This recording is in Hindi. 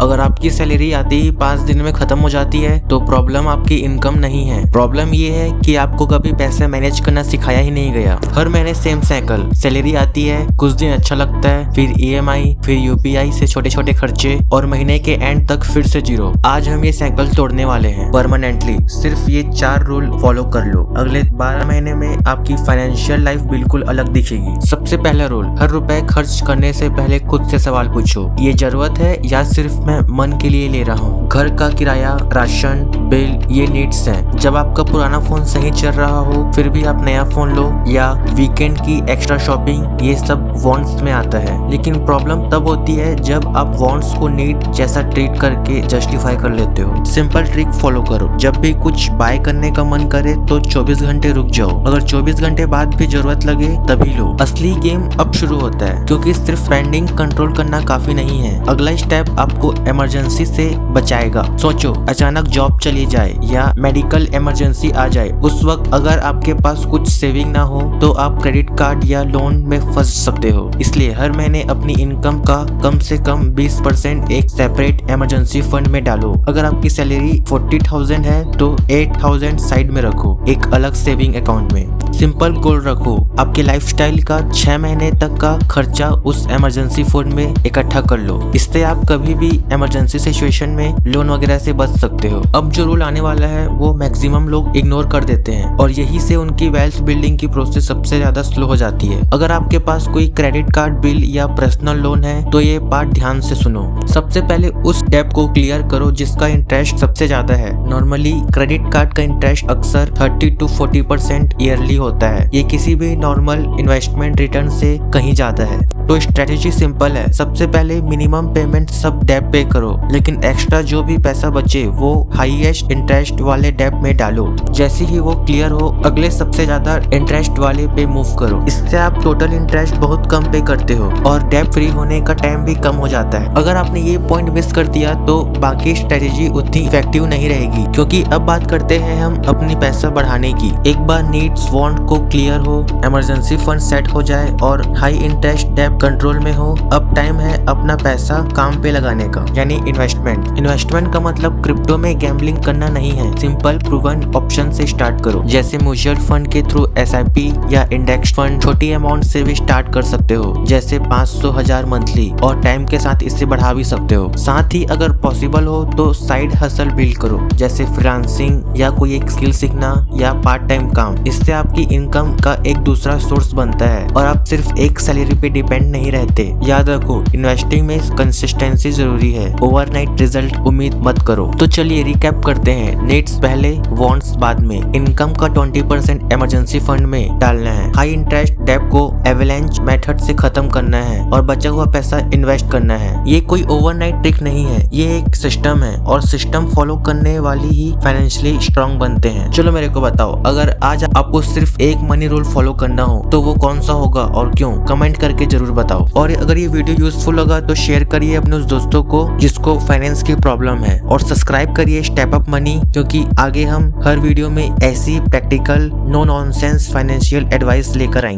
अगर आपकी सैलरी आते ही 5 दिन में खत्म हो जाती है तो प्रॉब्लम आपकी इनकम नहीं है, प्रॉब्लम ये है कि आपको कभी पैसे मैनेज करना सिखाया ही नहीं गया। हर महीने सेम साइकिल, सैलरी आती है, कुछ दिन अच्छा लगता है, फिर EMI, फिर UPI से छोटे छोटे खर्चे और महीने के एंड तक फिर से जीरो। आज हम ये साइकिल तोड़ने वाले हैं परमानेंटली। सिर्फ ये 4 रूल फॉलो कर लो, अगले 12 महीने में आपकी फाइनेंशियल लाइफ बिल्कुल अलग दिखेगी। सबसे पहला रूल, हर रुपए खर्च करने से पहले खुद से सवाल पूछो, ये जरूरत है या सिर्फ मैं मन के लिए ले रहा हूँ। घर का किराया, राशन, बिल, ये नीड्स हैं। जब आपका पुराना फोन सही चल रहा हो फिर भी आप नया फोन लो, या वीकेंड की एक्स्ट्रा शॉपिंग, ये सब वांट्स में आता है। लेकिन प्रॉब्लम तब होती है जब आप वांट्स को नीड जैसा ट्रीट करके जस्टिफाई कर लेते हो। सिंपल ट्रिक फॉलो करो, जब भी कुछ बाय करने का मन करे तो 24 घंटे रुक जाओ, अगर 24 घंटे बाद भी जरूरत लगे तभी लो। असली गेम अब शुरू होता है, क्योंकि सिर्फ स्पेंडिंग कंट्रोल करना काफी नहीं है। अगला स्टेप आपको इमरजेंसी से बचाएगा। सोचो, अचानक जॉब चली जाए या मेडिकल इमरजेंसी आ जाए, उस वक्त अगर आपके पास कुछ सेविंग ना हो तो आप क्रेडिट कार्ड या लोन में फंस सकते हो। इसलिए हर महीने अपनी इनकम का कम से कम 20% एक सेपरेट इमरजेंसी फंड में डालो। अगर आपकी सैलरी 40,000 है तो 8,000 साइड में रखो, एक अलग सेविंग अकाउंट में। सिंपल गोल रखो, आपके लाइफस्टाइल का 6 महीने तक का खर्चा उस इमरजेंसी फंड में इकट्ठा कर लो। इससे आप कभी भी इमरजेंसी सिचुएशन में लोन वगैरह से बच सकते हो। अब जो रूल आने वाला है वो मैक्सिमम लोग इग्नोर कर देते हैं और यही से उनकी वेल्थ बिल्डिंग की प्रोसेस सबसे ज्यादा स्लो हो जाती है। अगर आपके पास कोई क्रेडिट कार्ड बिल या पर्सनल लोन है तो ये पार्ट ध्यान से सुनो। सबसे पहले उस डेब्ट को क्लियर करो जिसका इंटरेस्ट सबसे ज्यादा है। नॉर्मली क्रेडिट कार्ड का इंटरेस्ट अक्सर 30 to 40% ईयरली होता है। ये किसी भी नॉर्मल इन्वेस्टमेंट रिटर्न से कहीं ज्यादा है। तो स्ट्रेटेजी सिंपल है, सबसे पहले मिनिमम पेमेंट सब डेब्ट पे करो, लेकिन एक्स्ट्रा जो भी पैसा बचे वो हाईएस्ट इंटरेस्ट वाले डेब्ट में डालो। जैसे ही वो क्लियर हो अगले सबसे ज्यादा इंटरेस्ट वाले पे मूव करो। इससे आप टोटल इंटरेस्ट बहुत कम पे करते हो और डेब्ट फ्री होने का टाइम भी कम हो जाता है। अगर आपने ये पॉइंट मिस कर दिया तो बाकी स्ट्रेटेजी उतनी इफेक्टिव नहीं रहेगी। क्योंकि अब बात करते हैं हम अपनी पैसा बढ़ाने की। एक बार नीड्स वांट को क्लियर हो, इमरजेंसी फंड सेट हो जाए और हाई इंटरेस्ट डेब्ट कंट्रोल में हो, अब टाइम है अपना पैसा काम पे लगाने का, यानी इन्वेस्टमेंट। इन्वेस्टमेंट का मतलब क्रिप्टो में गैम्बलिंग करना नहीं है। सिंपल प्रूवन ऑप्शन से स्टार्ट करो, जैसे म्यूचुअल फंड के थ्रू SIP या इंडेक्स फंड। छोटी अमाउंट से भी स्टार्ट कर सकते हो, जैसे 500,000 मंथली, और टाइम के साथ इससे बढ़ा भी सकते हो। साथ ही अगर पॉसिबल हो तो साइड हसल बिल्ड करो, जैसे फ्रीलांसिंग या कोई एक स्किल सीखना या पार्ट टाइम काम। इससे आपकी इनकम का एक दूसरा सोर्स बनता है और आप सिर्फ एक सैलरी पे डिपेंड नहीं रहते। याद रखो, इन्वेस्टिंग में कंसिस्टेंसी जरूरी है, ओवरनाइट रिजल्ट उम्मीद मत करो। तो चलिए रिकैप करते हैं। नीड्स पहले, वांट्स बाद में। इनकम का 20% इमरजेंसी फंड में डालना है। हाई इंटरेस्ट डेब्ट को एवलांच मेथड से खत्म करना है और बचा हुआ पैसा इन्वेस्ट करना है। ये कोई ओवरनाइट ट्रिक नहीं है, ये एक सिस्टम है और सिस्टम फॉलो करने वाली ही फाइनेंशियली स्ट्रांग बनते हैं। चलो मेरे को बताओ, अगर आज आपको सिर्फ एक मनी रूल फॉलो करना हो तो वो कौन सा होगा और क्यों? कमेंट करके जरूर बताओ। और अगर ये वीडियो यूजफुल लगा तो शेयर करिए अपने उस दोस्तों को जिसको फाइनेंस की प्रॉब्लम है, और सब्सक्राइब करिए स्टेप अप मनी, क्योंकि आगे हम हर वीडियो में ऐसी practical no nonsense financial advice लेकर आएंगे।